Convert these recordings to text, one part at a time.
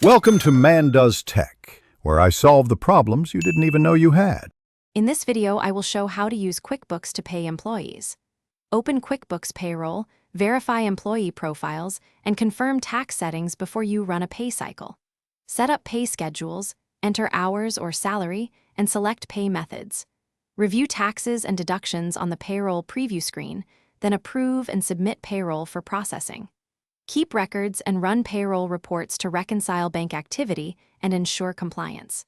Welcome to Man Does Tech, where I solve the problems you didn't even know you had. In this video, I will show how to use QuickBooks to pay employees. Open QuickBooks Payroll, verify employee profiles, and confirm tax settings before you run a pay cycle. Set up pay schedules, enter hours or salary, and select pay methods. Review taxes and deductions on the payroll preview screen, then approve and submit payroll for processing. Keep records and run payroll reports to reconcile bank activity and ensure compliance.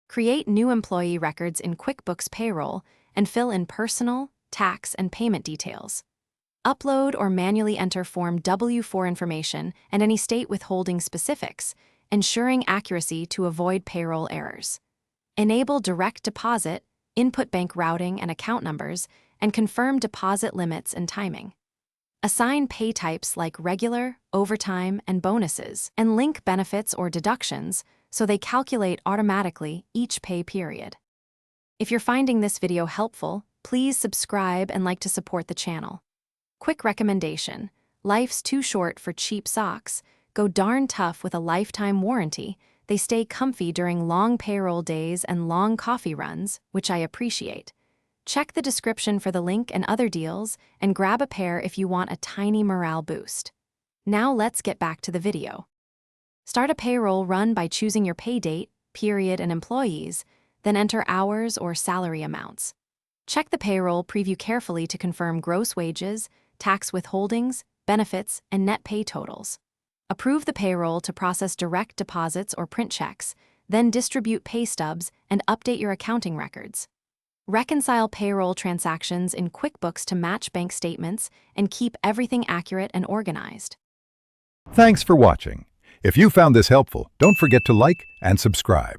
Create new employee records in QuickBooks Payroll and fill in personal, tax, and payment details. Upload or manually enter Form W-4 information and any state withholding specifics, ensuring accuracy to avoid payroll errors. Enable direct deposit, input bank routing and account numbers, and confirm deposit limits and timing. Assign pay types like regular, overtime, and bonuses, and link benefits or deductions so they calculate automatically each pay period. If you're finding this video helpful, please subscribe and like to support the channel. Quick recommendation: life's too short for cheap socks. Go darn tough with a lifetime warranty. They stay comfy during long payroll days and long coffee runs, which I appreciate. Check the description for the link and other deals, and grab a pair if you want a tiny morale boost. Now let's get back to the video. Start a payroll run by choosing your pay date, period, and employees, then enter hours or salary amounts. Check the payroll preview carefully to confirm gross wages, tax withholdings, benefits, and net pay totals. Approve the payroll to process direct deposits or print checks, then distribute pay stubs and update your accounting records. Reconcile payroll transactions in QuickBooks to match bank statements and keep everything accurate and organized. Thanks for watching. If you found this helpful, don't forget to like and subscribe.